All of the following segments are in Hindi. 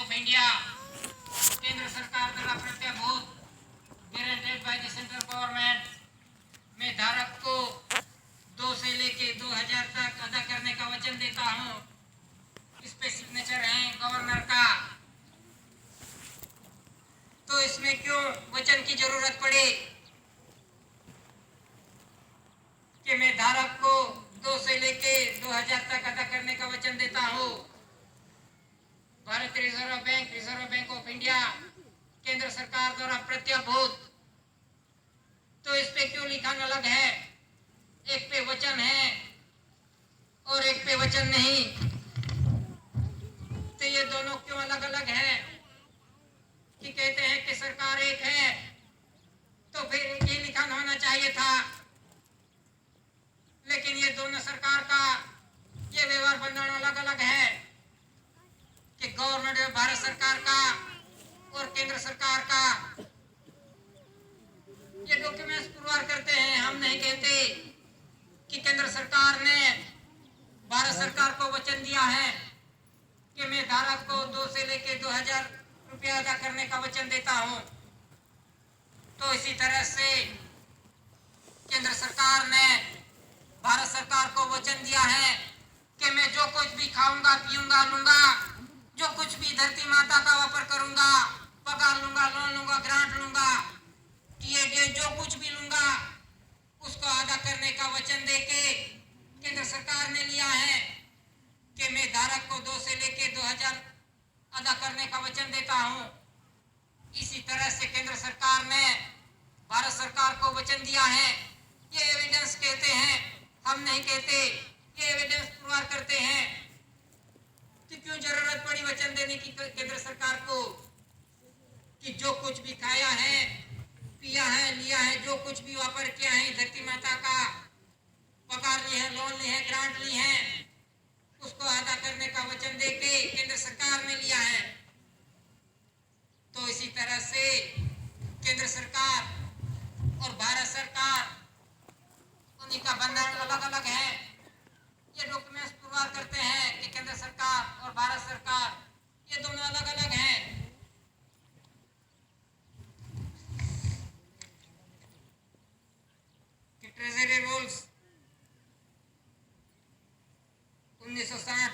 ऑफ इंडिया केंद्र सरकार द्वारा प्रत्याभूत guaranteed by the central government में धारक को 2 से लेके 2000 तक अदा करने का वचन देता हूँ। इस पे सिग्नेचर है गवर्नर का। तो इसमें क्यों वचन की जरूरत पड़ी कि मैं धारक को 2 से लेके 2000 तक अदा करने का वचन देता हूँ। भारतीय रिजर्व बैंक ऑफ इंडिया केंद्र सरकार द्वारा प्रत्याभूत। तो इस पे क्यों लिखन अलग है? एक पे वचन है और एक पे वचन नहीं, तो ये दोनों क्यों अलग अलग है? कि कहते हैं कि सरकार एक है तो फिर एक ही लिखन होना चाहिए था, लेकिन ये दोनों सरकार का ये व्यवहार बंधन अलग अलग है कि गवर्नमेंट भारत सरकार का और केंद्र सरकार का ये डॉक्यूमेंट्स पुरवार करते हैं। हम नहीं कहते कि केंद्र सरकार ने भारत सरकार को वचन दिया है कि मैं धारक को 2 से लेके 2000 रुपया अदा करने का वचन देता हूं। तो इसी तरह से केंद्र सरकार ने भारत सरकार को वचन दिया है कि मैं जो कुछ भी खाऊंगा, पीऊंगा, लूंगा, जो कुछ भी धरती माता का वापर करूंगा, पगार लूंगा, लोन लूंगा, ग्रांट लूंगा, टीए जो कुछ भी लूंगा उसको अदा करने का वचन देके केंद्र सरकार ने लिया है कि मैं धारक को 2 से लेके 2000 अदा करने का वचन देता हूं। इसी तरह से केंद्र सरकार ने भारत सरकार को वचन दिया है। ये एविडेंस कहते हैं, हम नहीं कहते। ये एविडेंस पुरवार करते हैं कि क्यों जरूरत पड़ी वचन देने की केंद्र सरकार को कि जो कुछ भी खाया है, पिया है, लिया है, जो कुछ भी वापर किया है, धरती माता का पगार ली है, लोन ली है, ग्रांट ली है, उसको अदा करने का वचन देके केंद्र सरकार ने लिया है। तो इसी तरह से केंद्र सरकार और भारत सरकार उन्हीं का बंधन अलग अलग है। ये डॉक्यूमेंट्स पुरवार करते हैं कि केंद्र सरकार और भारत सरकार ये दोनों अलग अलग हैं। कि treasury rules 1960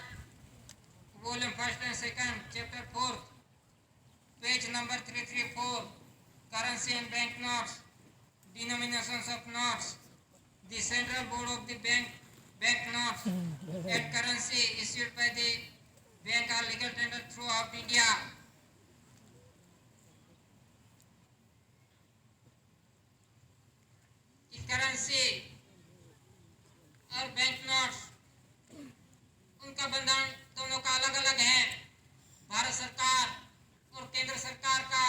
volume 1 and 2 chapter 4 page number 334 currency and bank notes denominations of notes the central board of the bank notes and currency issued by the bank are legal tender throughout India. Currency और बैंक नोट्स उनका बंधन दोनों का अलग अलग है। भारत सरकार और केंद्र सरकार का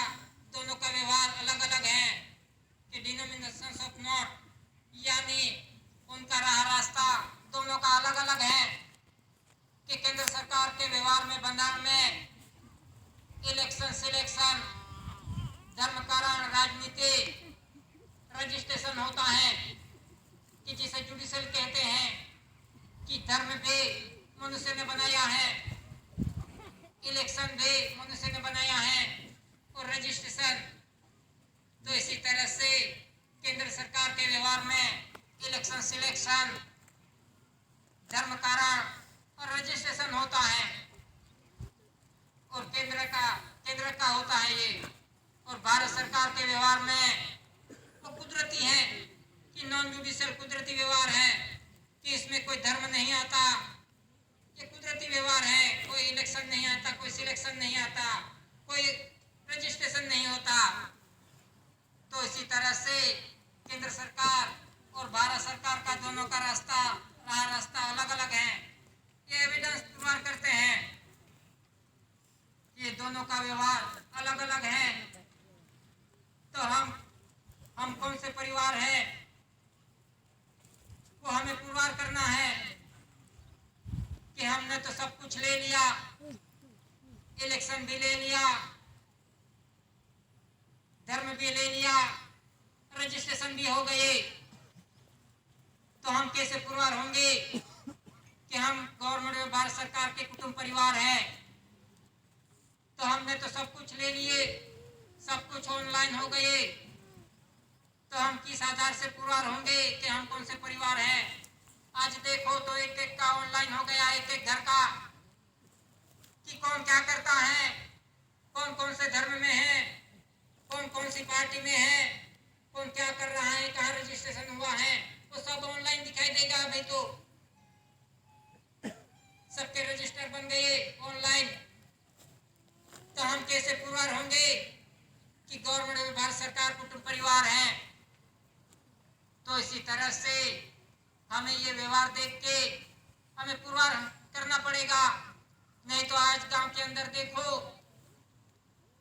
दोनों का व्यवहार अलग अलग है कि डिनोमिनेशंस ऑफ नोट यानी उनका रास्ता दोनों का अलग अलग है कि केंद्र सरकार के व्यवहार में बंधन में इलेक्शन, सिलेक्शन, धर्मकरण, राजनीति, रजिस्ट्रेशन होता है कि जिसे जुडिशल कहते हैं कि धर्म भी मनुष्य ने बनाया है, इलेक्शन भी मनुष्य ने बनाया है और रजिस्ट्रेशन। तो इसी तरह से केंद्र सरकार के व्यवहार में इलेक्शन, सिलेक्शन, धर्मकरण और रजिस्ट्रेशन होता है और केंद्र का होता है ये। और भारत सरकार के व्यवहार में तो कुदरती है कि नॉन जुडिशियल कुदरती व्यवहार है कि इसमें कोई धर्म नहीं आता, ये कुदरती व्यवहार है। कोई इलेक्शन नहीं आता, कोई सिलेक्शन नहीं आता, कोई रजिस्ट्रेशन नहीं होता। तो इसी तरह से केंद्र सरकार और भारत सरकार का दोनों का रास्ता अलग अलग है। ये एविडेंस पुरवार करते हैं ये दोनों का व्यवहार अलग अलग है। तो हम कौन से परिवार है वो हमें पुरवार करना है कि हमने तो सब कुछ ले लिया, इलेक्शन भी ले लिया, धर्म भी ले लिया, रजिस्ट्रेशन भी हो गए, तो हम कैसे पुरवार होंगे कि हम गवर्नमेंट में भारत सरकार के कुटुंब परिवार है। तो हम कुछ ले लिए, सब कुछ ऑनलाइन हो गए, तो हम किस आधार से पुरवार होंगे कि हम कौन से परिवार हैं? आज देखो तो एक एक का ऑनलाइन हो गया, एक एक घर का, कि कौन क्या करता है, कौन कौन से धर्म में है, कौन कौन सी पार्टी में है, कौन क्या कर रहा है, कहाँ रजिस्ट्रेशन हुआ है, वो सब ऑनलाइन दिखाई देगा। अभी तो सबके रजिस्टर बन गए ऑनलाइन, तो हम कैसे पुरवार होंगे कि गवर्नमेंट में भारत सरकार कुटुंब परिवार है? तो इसी तरह से हमें ये व्यवहार देख के हमें पुरवार करना पड़ेगा। नहीं तो आज गांव के अंदर देखो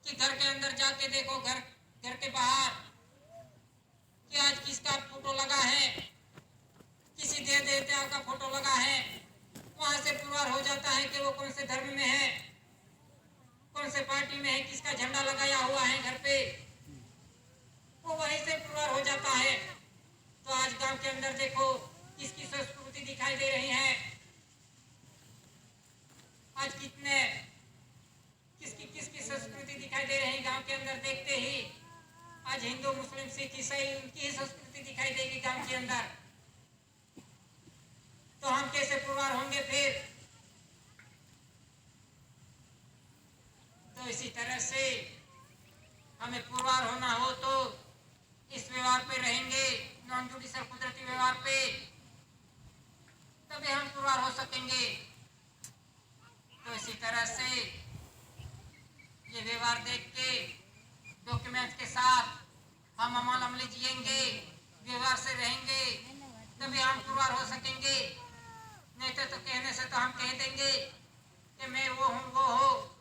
कि घर के अंदर जाके देखो, घर के बाहर कि आज किसका फोटो लगा है, किसी देव देवता का फोटो लगा है, वहां से पुरवार हो जाता है कि वो कौन से धर्म में है, कौन से पार्टी में है, किसका झंडा लगाया हुआ है घर पे, वो वहीं से पुरवार हो जाता है। तो आज गांव के अंदर देखो किसकी संस्कृति दिखाई दे रही है, आज किसकी संस्कृति दिखाई दे रही है गांव के अंदर देखते ही। आज हिंदू मुस्लिम सिख ईसाई उनकी ही संस्कृति दिखाई देगी गांव के अंदर, तो हम कैसे पुरवार होंगे फिर? तो इसी तरह से हमें पुरवार होना हो तो इस व्यवहार पे रहेंगे, नॉन जुडिशियल कुदरती व्यवहार पे, तभी हम पुरवार हो सकेंगे। तो इसी तरह से ये व्यवहार देख के डॉक्यूमेंट के साथ हम अमल अमली जिएंगे, व्यवहार से रहेंगे, तभी हम पुरवार हो सकेंगे। नहीं तो कहने से तो हम कह देंगे कि मैं वो हूँ वो हो,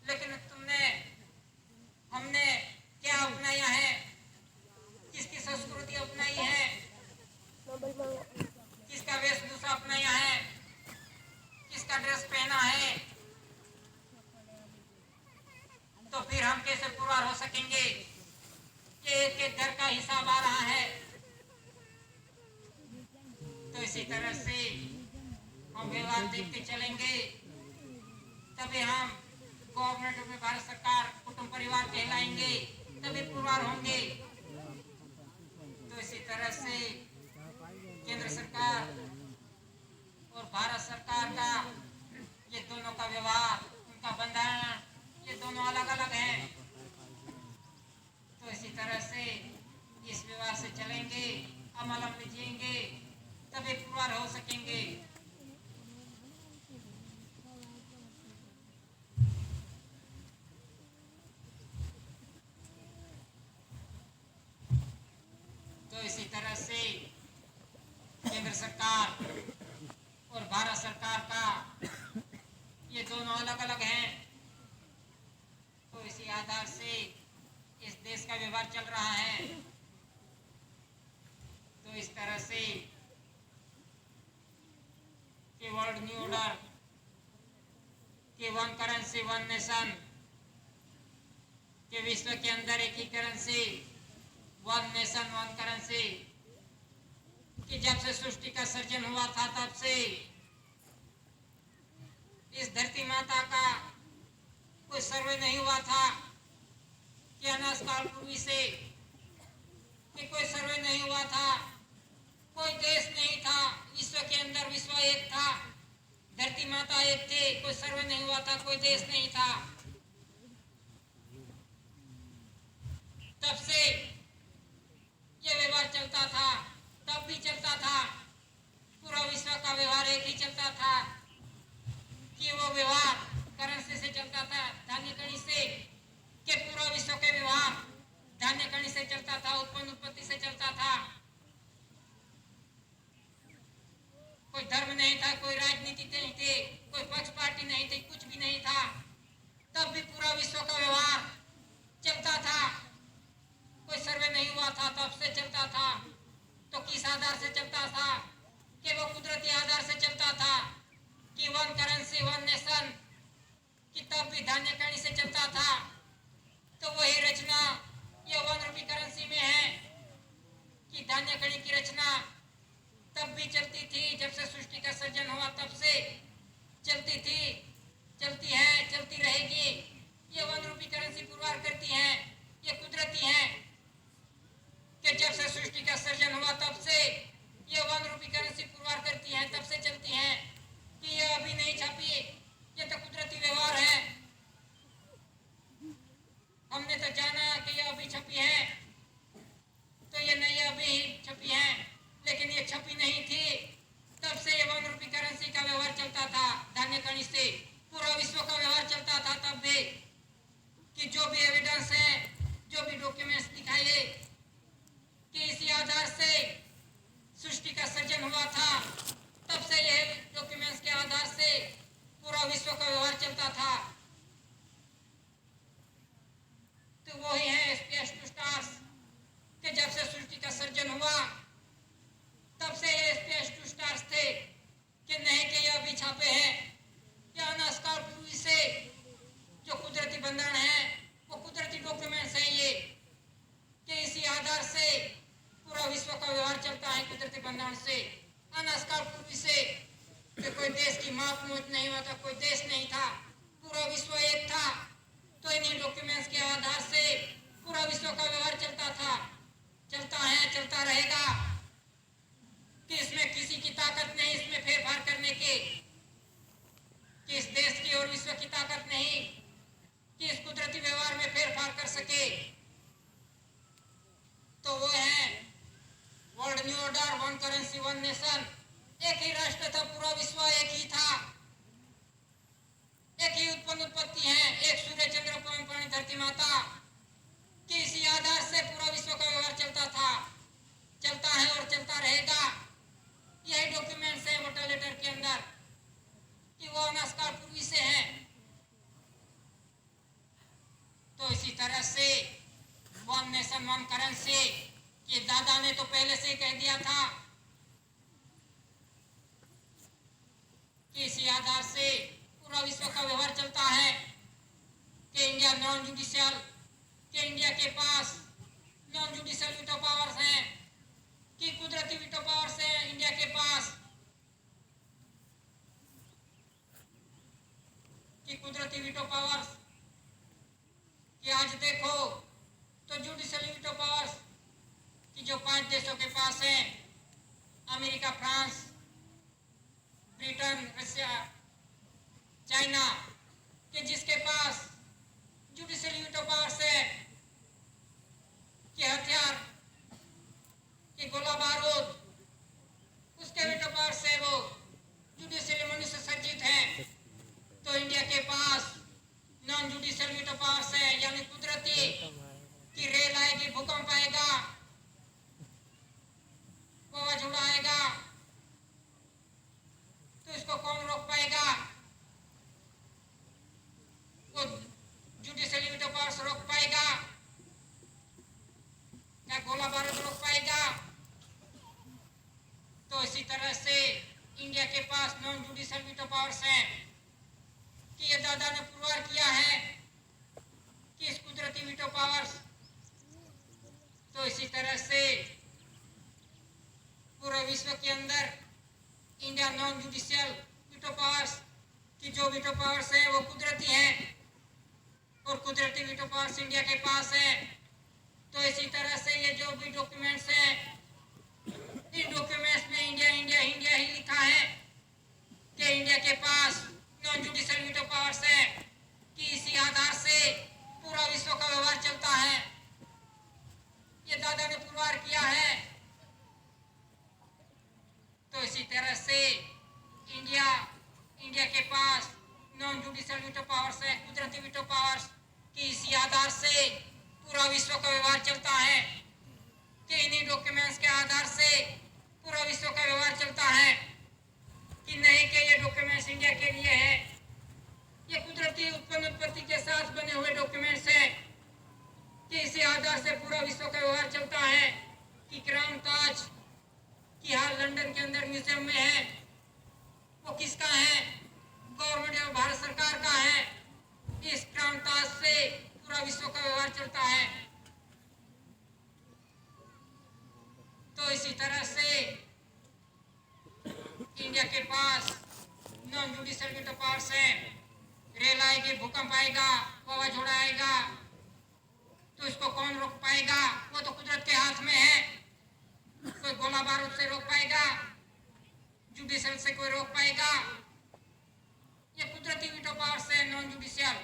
लेकिन हमने क्या अपनाया है, किसकी संस्कृति अपनाई है, किसका वेशभूषा अपनाया है, किसका ड्रेस पहना है, तो फिर हम कैसे पुरवार हो सकेंगे? ये एक एक घर का हिसाब आ रहा है। तो इसी तरह से हम व्यवहार देखते चलेंगे, तभी हम गवर्नमेंट में भारत सरकार कुटुंब परिवार कहलाएंगे, तभी पुरवार होंगे। तो इसी तरह से केंद्र सरकार और भारत सरकार का ये दोनों का व्यवहार, उनका बंधन, ये दोनों अलग अलग हैं। तो इसी तरह से इस व्यवहार से चलेंगे, अमल अमली जिएंगे, तभी पुरवार हो सकेंगे। तो इसी तरह से केंद्र सरकार और भारत सरकार का ये दोनों अलग अलग हैं। तो इसी आधार से इस देश का व्यवहार चल रहा है। तो इस तरह से कि वर्ल्ड न्यू ऑर्डर, कि वन करेंसी वन नेशन, कि विश्व के अंदर एक ही करेंसी, वन नेशन वन करेंसी, कि जब से सृष्टि का सर्जन हुआ था तब से इस धरती माता का कोई सर्वे नहीं हुआ था, कि अनाज काल पूर्वी से कि कोई सर्वे नहीं हुआ था, कोई देश नहीं था विश्व के अंदर, विश्व एक था, धरती माता एक थे, कोई सर्वे नहीं हुआ था, कोई देश नहीं था। तब से ये व्यवहार चलता था, तब भी चलता था, पूरा विश्व का व्यवहार एक ही चलता था, कि वो व्यवहार करेंसी से चलता था, धान्य कणी से, कि पूरा विश्व के व्यवहार धान्य कणी से चलता था, उत्पन्न उत्पत्ति से चलता था। कोई धर्म नहीं था, कोई राजनीति नहीं थे, कोई पक्ष पार्टी नहीं थी, कुछ भी नहीं था, तब भी पूरा विश्व का व्यवहार चलता था। कोई सर्वे नहीं हुआ था, तब से चलता था। तो किस आधार से चलता था? कि वो कुदरती आधार से चलता था, कि वन करेंसी वन नेशन, कि तब भी धान्य कणी से चलता था। तो वही रचना ये वन रूपी करेंसी में है, कि धान्य कणी की रचना तब भी चलती थी, जब से सृष्टि का सर्जन हुआ तब से चलती थी, चलती है, चलती रहेगी। ये वन रूपी करेंसी मौज नहीं हुआ था, कोई देश नहीं था, पूरा विश्व एक था। तो इन्हीं डॉक्यूमेंट्स के आधार से पूरा विश्व का व्यवहार चलता था, चलता है, चलता रहेगा। कि इसमें किसी की ताकत नहीं इसमें फेरफार करने की, कि इस देश की और विश्व की ताकत नहीं कि इस कुदरती व्यवहार में फेरफार कर सके। तो वो है world new order, one currency one nation. एक ही राष्ट्र था, पूरा विश्व एक ही था, एक ही उत्पत्ति है, एक सूर्य चंद्र पवन पानी धरती माता। कि इसी आधार से पूरा विश्व का व्यवहार चलता था, चलता है और चलता रहेगा। यही डॉक्यूमेंट्स है वोटर लेटर के अंदर कि वो अनास्कार पूर्वी से है। तो इसी तरह से वन नेशन वन करेंसी, ये दादा ने तो पहले से ही कह दिया था कि इसी आधार से पूरा विश्व का व्यवहार चलता है। कि इंडिया नॉन जुडिशियल, कि इंडिया के पास नॉन जुडिशियल वीटो पावर्स हैं, कि कुदरती वीटो पावर्स हैं इंडिया के पास। कि कुदरती वीटो पावर्स कि आज देखो तो जुडिशियल वीटो पावर्स कि जो 5 देशों के पास है, America, France, Britain, Russia, China, कि जिसके पास जुडिशियल वीटो पावर्स है, कि हथियार, कि गोला बारूद, उसके वीटो पावर्स है, वो जुडिशियल मनुष्य सज्जित है। तो इंडिया के पास नॉन जुडिशियल वीटो पावर्स है, यानी कुदरती, कि रेल आएगी, भूकंप आएगा, वावाझोड़ा आएगा, तो इसको कौन रोक पाएगा? वो जुडिशियल वीटो पावर्स रोक पाएगा क्या गोला बारूद रोक पाएगा? तो इसी तरह से इंडिया के पास नॉन जुडिशियल वीटो पावर्स हैं। कि ये दादा ने पुरवार किया है कि इस कुदरती वीटो पावर्स। तो इसी तरह से पूरे विश्व के अंदर India non judicial veto powers की जो वीटो पावर्स है वो कुदरती हैं और कुदरती वीटो पावर्स इंडिया के पास है। तो इसी तरह से ये जो भी डॉक्यूमेंट्स हैं, इन डॉक्यूमेंट्स में इंडिया इंडिया इंडिया ही लिखा है कि इंडिया के पास नॉन जुडिशियल वीटो पावर्स है। कि इसी आधार से पूरा विश्व का व्यवहार चलता है। ये दादा ने पुरवार किया है। तो इसी तरह से इंडिया के पास नॉन जुडिशियल वीटो पावर्स है, कुदरती वीटो पावर्स, कि इसी आधार से पूरा विश्व का व्यवहार चलता है। कि इन्हीं डॉक्यूमेंट्स के आधार से पूरा विश्व का व्यवहार चलता है। कि नहीं कि ये डॉक्यूमेंट्स इंडिया के लिए है, ये कुदरती उत्पत्ति के साथ बने हुए डॉक्यूमेंट्स हैं। कि इसी आधार से पूरा विश्व का व्यवहार चलता है। कि क्राउन ताज कि हाल लंदन के अंदर म्यूजियम में है, वो किसका है? गवर्नमेंट ऑफ भारत सरकार का है। इस क्राउन ताज से पूरा विश्व का व्यवहार चलता है। तो इसी तरह से इंडिया के पास नॉन जुडिशियल वीटो पावर्स है। रेल आएगी, भूकंप आएगा, वावाझोड़ा आएगा, तो इसको कौन रोक पाएगा? वो तो कुदरत के हाथ में है। कोई गोला बारूद से रोक पाएगा? जुडिशियल से कोई रोक पाएगा? ये कुदरती वीटो पावर्स है, नॉन जुडिशियल।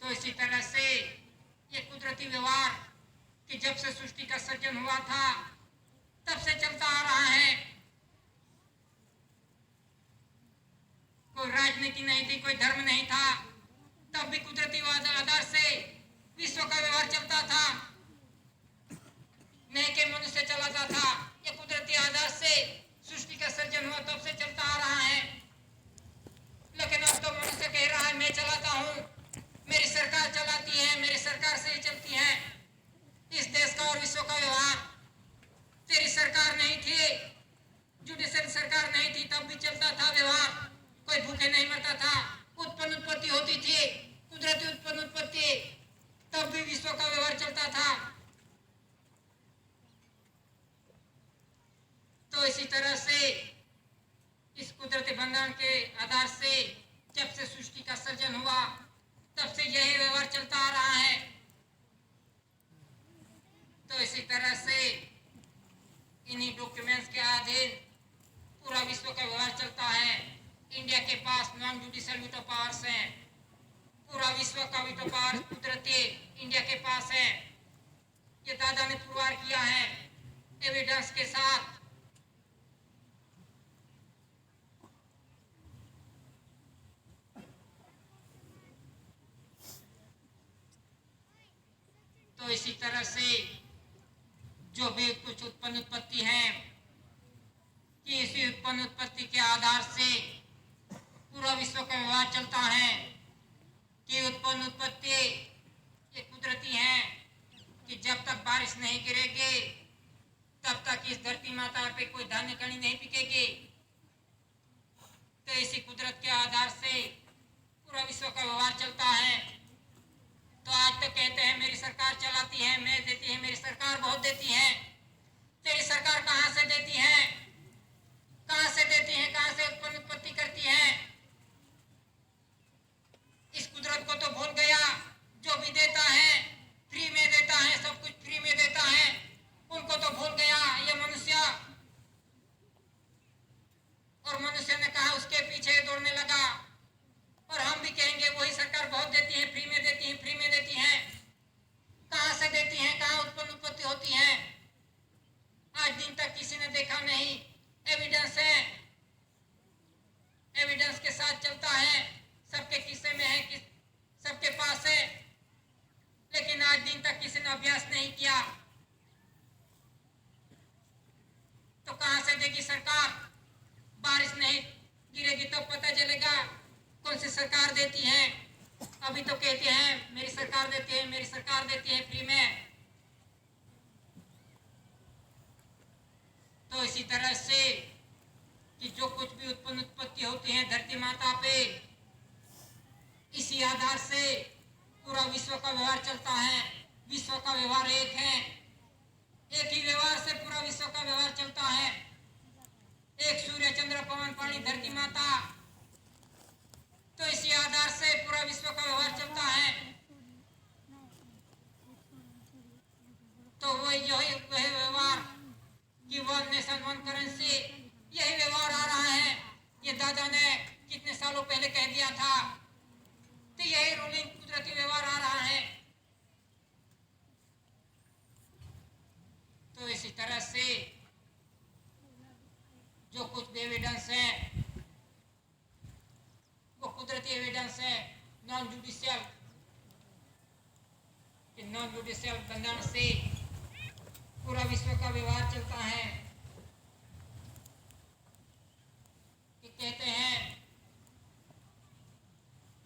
तो इसी तरह से ये कुदरती व्यवहार कि जब से सृष्टि का सृजन हुआ था तब से चलता आ रहा है। कोई राजनीति नहीं थी, कोई धर्म नहीं था, तब भी कुदरती आधार से विश्व का व्यवहार चलता था। नहीं कि मनुष्य चलाता था, ये कुदरती आधार से सृष्टि का सृजन हुआ तब से चलता आ रहा है। लेकिन अब तो मनुष्य कह रहा है मैं चलाता हूँ, मेरी सरकार चलाती है, मेरी सरकार से ही चलती है इस देश का और विश्व का व्यवहार। तेरी सरकार नहीं थी, जुडिशियल सरकार नहीं थी, तब भी चलता था व्यवहार। कोई भूखे नहीं मरता था, उत्पत्ति होती आधार से जब से सृष्टि का सर्जन हुआ तब से यही व्यवहार चलता आ रहा है। तो इसी तरह से इन्हीं डॉक्यूमेंट्स के अधीन पूरा विश्व का व्यवहार चलता है। इंडिया के पास नॉन जुडिशियल वीटो पावर्स हैं। पूरा विश्व का वीटो पावर कुदरती इंडिया के पास है। ये दादा ने पुरवार किया है एविडेंस के साथ। तो इसी तरह से जो भी कुछ उत्पन्न उत्पत्ति है कि इसी उत्पन्न उत्पत्ति के आधार से पूरा विश्व का व्यवहार चलता है कि उत्पन्न उत्पत्ति ये कुदरती है कि जब तक बारिश नहीं गिरेगी तब तक इस धरती माता पे कोई धान्य कणी नहीं पिकेगी। तो इसी कुदरत के आधार से पूरा विश्व का व्यवहार चलता है। तो आज तो कहते हैं मेरी सरकार चलाती है, मैं देती है, मेरी सरकार बहुत देती है। तेरी सरकार कहाँ से देती है? कहाँ से देती है? कहाँ से उत्पन्न उत्पत्ति करती है? इस कुदरत को तो भूल गया। जो भी देता है फ्री में देता है, सब कुछ फ्री में देता है, उनको तो भूल गया ये मनुष्य। और मनुष्य ने कहा उसके पीछे दौड़ने लगा। और हम भी कहेंगे वही सरकार बहुत देती है, फ्री में देती है, फ्री में देती है। कहाँ से देती है? कहाँ उत्पन्न उत्पत्ति होती है? आज दिन तक किसी ने देखा नहीं। एविडेंस है, एविडेंस के साथ चलता है, सबके किस्से में है, सबके पास है, लेकिन आज दिन तक किसी ने अभ्यास नहीं किया। तो कहाँ से देगी सरकार? बारिश नहीं गिरेगी तो पता चलेगा कौन सी सरकार देती है। अभी तो कहते हैं मेरी सरकार देती है, मेरी सरकार देती है फ्री में। तो इसी तरह से कि जो कुछ भी उत्पन्न उत्पत्ति होती है धरती माता पे, इसी आधार से पूरा विश्व का व्यवहार चलता है। विश्व का व्यवहार एक है, एक ही व्यवहार से पूरा विश्व का व्यवहार चलता है। एक सूर्य, चंद्र, पवन, पानी, धरती माता। तो इसी आधार से पूरा विश्व का व्यवहार चलता है। तो वही व्यवहार कि वन नेशन वन करेंसी, यही व्यवहार आ रहा है। ये दादा ने कितने सालों पहले कह दिया था। तो यही रूलिंग कुदरती व्यवहार आ रहा है। तो इसी तरह से जो कुछ भी एविडेंस है वो कुदरती एविडेंस है। नॉन जुडिशियल बंधन से पूरा विश्व का व्यवहार चलता है। कि कहते हैं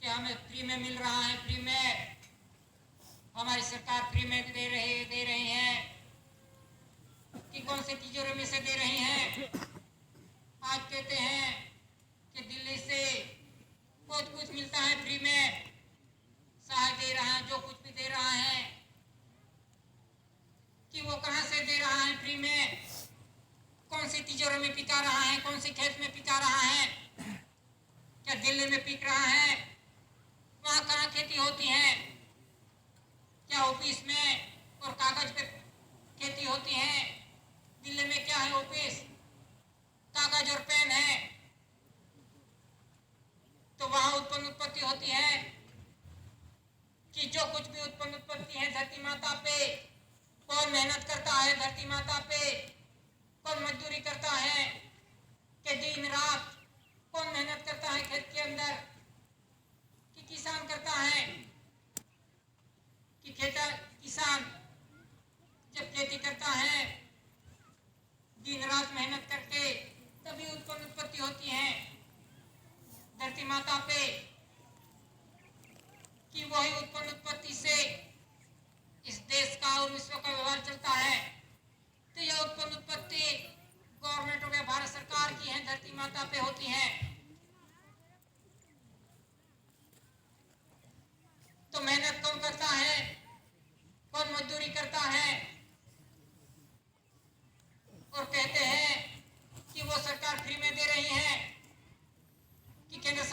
कि हमें फ्री में मिल रहा है, फ्री में हमारी सरकार फ्री में दे रही है। कि कौन से तिजोरी में से दे रही है? आज कहते हैं कि दिल्ली से बहुत कुछ मिलता है फ्री में, सहाय दे रहा है, जो कुछ भी दे रहा है। कि वो कहाँ से दे रहा है फ्री में? कौन सी तिजोरी में पिका रहा है? कौन सी खेत में पिका रहा है? क्या दिल्ली में पिक रहा है? वहाँ कहाँ खेती होती है? क्या ऑफिस में और कागज पे खेती होती है? दिल्ली में क्या है? ऑफिस, कागज और पेन है। तो वहां उत्पन्न उत्पत्ति होती है। कि जो कुछ भी उत्पन्न उत्पत्ति है धरती माता पे, कौन मेहनत करता है धरती माता पे, कौन मजदूरी करता है कि दिन रात कौन मेहनत करता है खेत के अंदर? कि किसान करता है। कि किसान जब खेती करता है दिन रात मेहनत करके, तभी उत्पन्न उत्पत्ति होती है धरती माता पे। कि वही उत्पन्न उत्पत्ति से इस देश का और विश्व का व्यवहार चलता है। तो यह उत्पन्न उत्पत्ति गवर्नमेंट हो गया, भारत सरकार की है, धरती माता पे होती है। तो मेहनत कौन करता है? कौन मजदूरी करता है? और कहते हैं कि वो सरकार फ्री में दे रही है। कि केंद्र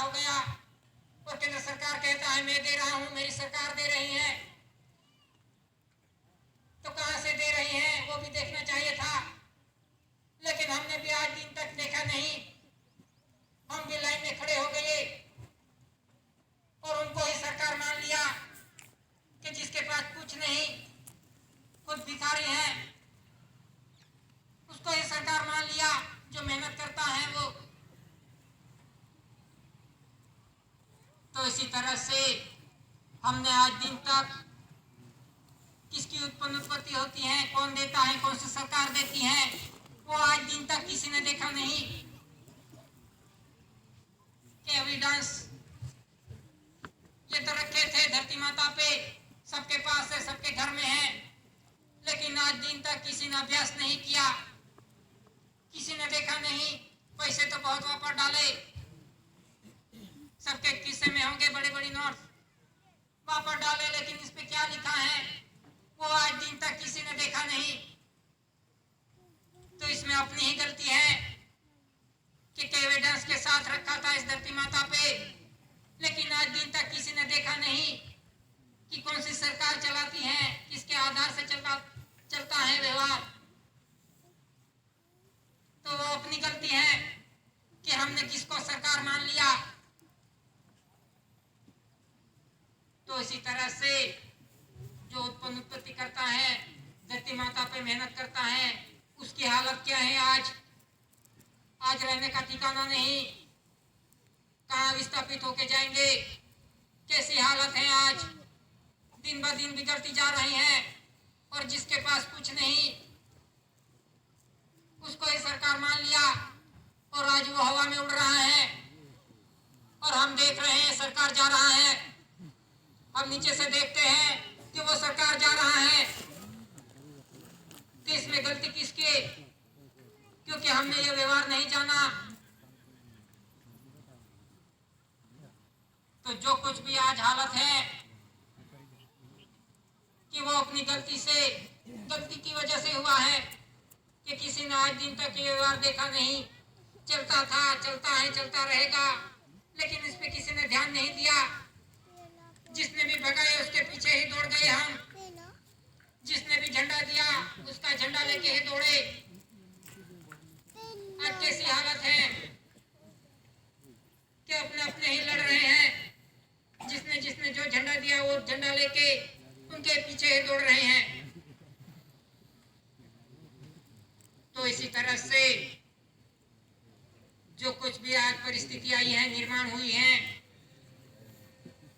हो गया और केंद्र सरकार कहता है मैं दे रहा हूं, मेरी सरकार दे रही है, तो कहां से दे रही है वो भी देखना चाहिए था। लेकिन हमने भी आज दिन तक देखा नहीं। हम भी लाइन में खड़े हो गए और उनको ही सरकार मान लिया कि जिसके पास कुछ नहीं, खुद भिखारी है, उसको ही सरकार मान लिया। जो मेहनत करता है वो। तो इसी तरह से हमने आज दिन तक किसकी उत्पत्ति होती है, कौन देता है, कौन सी सरकार देती है, वो आज दिन तक किसी ने देखा नहीं। एविडेंस ये तो रखे थे धरती माता पे, सबके पास है, सबके घर में है, लेकिन आज दिन तक किसी ने अभ्यास नहीं किया, किसी ने देखा नहीं। पैसे तो बहुत वापस डाले, सबके किस्से में होंगे बड़े बड़े नोट, वापस डाले, लेकिन इस पे क्या लिखा है वो आज दिन तक किसी ने देखा नहीं। तो इसमें अपनी ही गलती है कि एविडेंस के साथ रखा था इस धरती माता पे, लेकिन आज दिन तक किसी ने देखा नहीं कि कौन सी सरकार चलाती है, किसके आधार से चलता है व्यवहार। तो वो अपनी गलती है कि हमने किसको सरकार मान लिया। तो इसी तरह से जो उत्पत्ति करता है, धरती माता पे मेहनत करता है, उसकी हालत क्या है आज? आज रहने का ठिकाना नहीं, कहाँ विस्थापित होके जाएंगे, कैसी हालत है आज। दिन ब दिन बिगड़ती जा रही है और जिसके पास कुछ नहीं उसको ही सरकार मान लिया और आज वो हवा में उड़ रहा है और हम देख रहे हैं सरकार जा रहा है। हम नीचे से देखते हैं कि वो सरकार जा रहा है। तो इसमें गलती किसकी? क्योंकि हमने ये व्यवहार नहीं जाना। तो जो कुछ भी आज हालत है कि वो अपनी गलती की वजह से हुआ है कि किसी ने आज दिन तक ये व्यवहार देखा नहीं। चलता था, चलता है, चलता रहेगा, लेकिन इस पे किसी ने ध्यान नहीं दिया। जिसने भी भगाए उसके पीछे ही दौड़ गए हम, जिसने भी झंडा दिया उसका झंडा लेके ही दौड़े। आज कैसी हालत है कि अपने अपने ही लड़ रहे हैं। जिसने जो झंडा दिया वो झंडा लेके उनके पीछे ही दौड़ रहे हैं। तो इसी तरह से जो कुछ भी आज परिस्थिति आई है, निर्माण हुई है,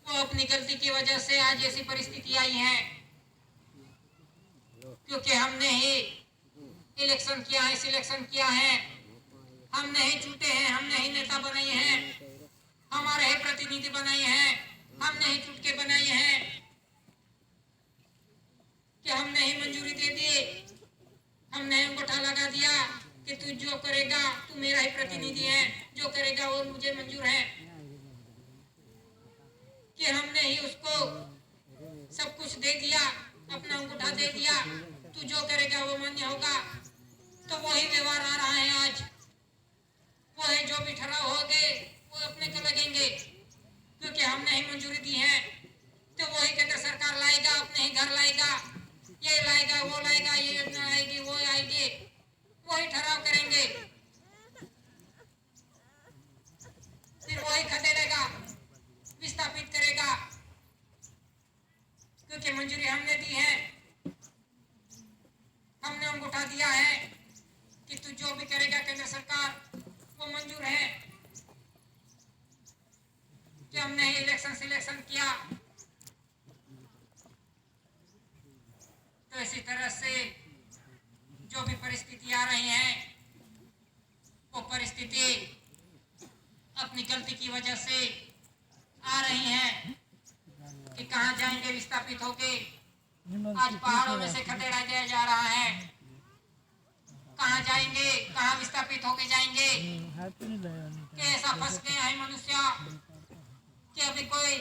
वो अपनी गलती की वजह से आज ऐसी परिस्थिति आई है। क्योंकि हमने ही इलेक्शन किया है, सिलेक्शन किया है, हमने ही चुने हैं, हमने ही नेता बनाए हैं, हमारे ही प्रतिनिधि बनाए हैं, हमने ही चुन के बनाए हैं कि हमने ही मंजूरी दे दी, हमने अंगूठा लगा दिया कि तू जो करेगा तू मेरा ही प्रतिनिधि है, जो करेगा वो मुझे मंजूर है। कि हमने ही उसको सब कुछ दे दिया, अपना अंगूठा दे दिया, तू जो करेगा वो मान्य होगा। तो वही व्यवहार आ रहा है आज। वो है जो भी ठहराव हो गए वो अपने को लगेंगे, क्योंकि हमने ही मंजूरी दी है। तो वही केंद्र सरकार लाएगा, अपने ही घर लाएगा, ये लाएगा, वो लाएगा, ये योजना आएगी, वो आएगी, वही ठहराव करेंगे, फिर वही खदेड़ेगा, विस्थापित करेगा, क्योंकि मंजूरी हमने दी है, हमने अंगूठा दिया है कि तू जो भी करेगा केंद्र सरकार वो मंजूर है। कि हमने इलेक्शन सिलेक्शन किया। तो इसी तरह से जो भी परिस्थिति आ रही है वो परिस्थिति अपनी गलती की वजह से आ रही है कि कहाँ जाएंगे विस्थापित होके। आज पहाड़ों में से खदेड़ा दिया जा रहा है, कहाँ जाएंगे, कहाँ विस्थापित होके जाएंगे। कि ऐसा फंस गया है मनुष्य कि अभी कोई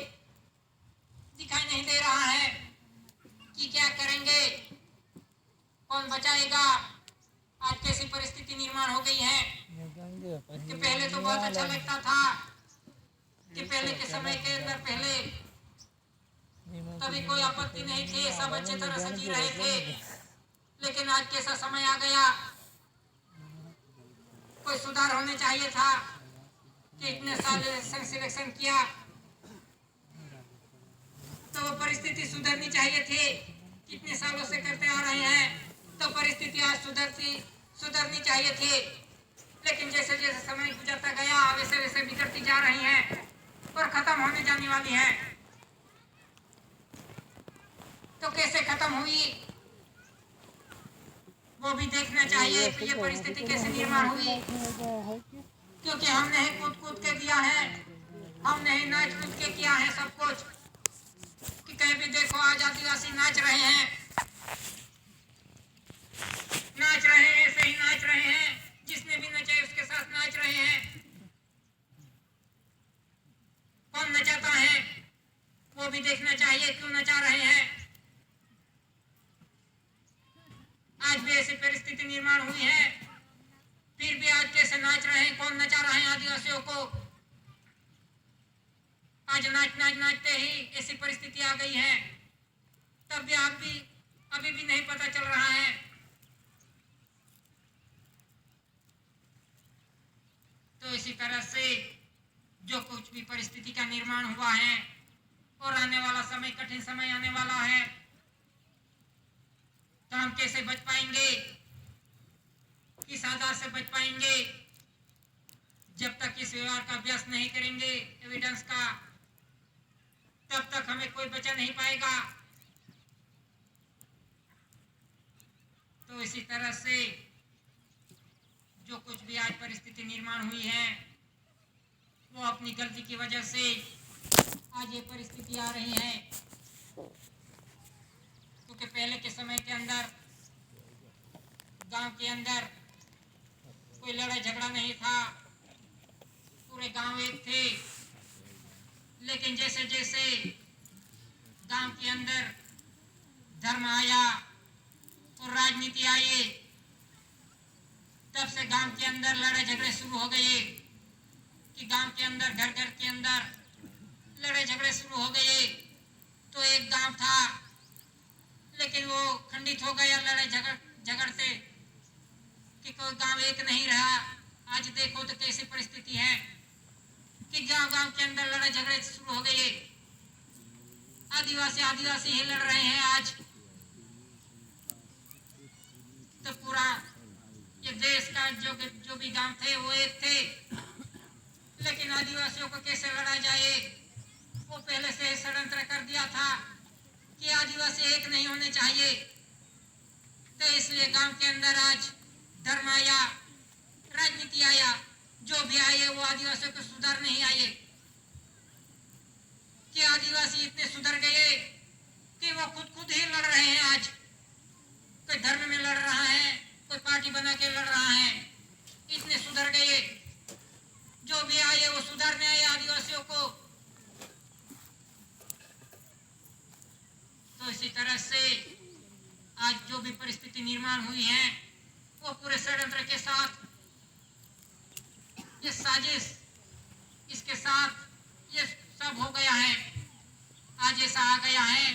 दिखाई नहीं दे रहा है कि क्या करेंगे, कौन बचाएगा। आज कैसी परिस्थिति निर्माण हो गई है कि पहले तो बहुत अच्छा लगता था कि पहले के समय के अंदर पहले कभी कोई आपत्ति नहीं थी, सब अच्छे तरह से जी रहे थे। लेकिन आज कैसा समय आ गया, कोई सुधार होने चाहिए था कि इतने साल सिलेक्शन किया तो वो परिस्थिति सुधरनी चाहिए थी। कितने सालों से करते आ रहे हैं तो परिस्थिति आज सुधरनी चाहिए थी। लेकिन जैसे जैसे समय गुजरता गया वैसे वैसे बिगड़ती जा रही हैं और खत्म होने जाने वाली है। तो कैसे खत्म हुई वो भी देखना चाहिए कि ये परिस्थिति कैसे निर्माण हुई। क्योंकि हमने ही कूद कूद के दिया है, हमने ही नाच कूद के किया है सब कुछ। कि कहीं भी देखो आज आदिवासी नाच रहे हैं, सही नाच रहे हैं, जिसने भी नचाए उसके साथ नाच रहे हैं। कौन नचाता है वो भी देखना चाहिए, क्यों नचा रहे हैं। आज भी ऐसी परिस्थिति निर्माण हुई है, फिर भी आज कैसे नाच रहे हैं, कौन नचा रहे हैं आदिवासियों को। आज नाचते ही ऐसी परिस्थिति आ गई है, तब भी अभी भी नहीं पता चल रहा है। तो इसी तरह से जो कुछ भी परिस्थिति का निर्माण हुआ है और आने वाला समय कठिन समय आने वाला है, तो हम कैसे बच पाएंगे, किस आधार से बच पाएंगे। जब तक इस व्यवहार का अभ्यास नहीं करेंगे एविडेंस का, तब तक हमें कोई बचा नहीं पाएगा। तो इसी तरह से जो कुछ भी आज परिस्थिति निर्माण हुई है वो अपनी गलती की वजह से आज ये परिस्थिति आ रही है। क्योंकि पहले के समय के अंदर गांव के अंदर कोई लड़ाई झगड़ा नहीं था, पूरे गांव एक थे। लेकिन जैसे जैसे गांव के अंदर धर्म आया और राजनीति आई, तब से गांव के अंदर लड़ाई झगड़े शुरू हो गए। कि गांव के अंदर घर घर के अंदर लड़ाई झगड़े शुरू हो गए। तो एक गांव था लेकिन वो खंडित हो गया लड़ाई झगड़ से, कि कोई गांव एक नहीं रहा। आज देखो तो कैसी परिस्थिति है कि गांव के अंदर लड़ाई झगड़े शुरू हो गए। आदिवासी ही लड़ रहे हैं आज। तो पूरा ये देश का जो भी गांव थे वो एक थे, लेकिन आदिवासियों को कैसे लड़ा जाए वो पहले से षड्यंत्र कर दिया था कि आदिवासी एक नहीं होने चाहिए। तो इसलिए गांव के अंदर आज धर्म आया, राजनीति आया, जो भी आए वो आदिवासियों को सुधार नहीं आए। कि आदिवासी इतने सुधर गए कि वो खुद ही लड़ रहे हैं आज। कोई धर्म में लड़ रहा है, कोई पार्टी बना के लड़ रहा है, इतने सुधर गए। जो भी आए वो सुधारने आए आदिवासियों को। तो इसी तरह से आज जो भी परिस्थिति निर्माण हुई है वो पूरे षड्यंत्र के साथ, ये साजिश, इसके साथ ये सब हो गया है। आज ऐसा आ गया है,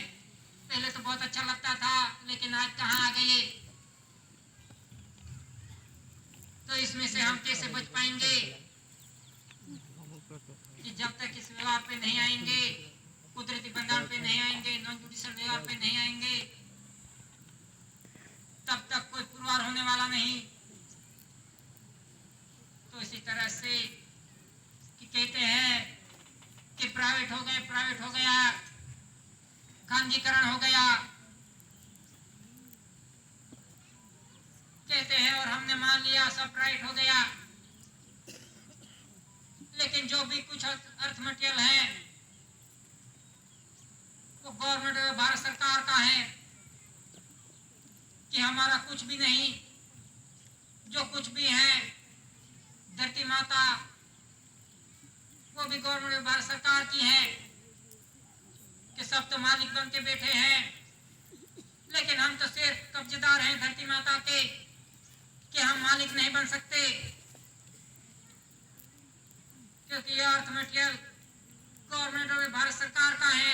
पहले तो बहुत अच्छा लगता था लेकिन आज कहाँ आ गए। तो इसमें से हम कैसे बच पाएंगे कि जब तक इस व्यवहार पे नहीं आएंगे, कुदरती बंधान पे नहीं आएंगे, नॉन जुडिशियल व्यवहार पे नहीं आएंगे, तब तक कोई पुरवार होने वाला नहीं। तो इसी तरह से कि कहते हैं कि प्राइवेट हो गया, खानगीकरण हो गया, कहते हैं और हमने मान लिया सब राइट हो गया। लेकिन जो भी कुछ अर्थ मटेरियल है वो गवर्नमेंट भारत सरकार का है, कि हमारा कुछ भी नहीं। जो कुछ भी है धरती माता वो भी गवर्नमेंट भारत सरकार की है, कि सब तो मालिक बन के बैठे हैं। लेकिन हम तो सिर्फ कब्जेदार हैं धरती माता के, कि हम मालिक नहीं बन सकते। क्योंकि यह अर्थ मटेरियल गवर्नमेंट और भारत सरकार का है।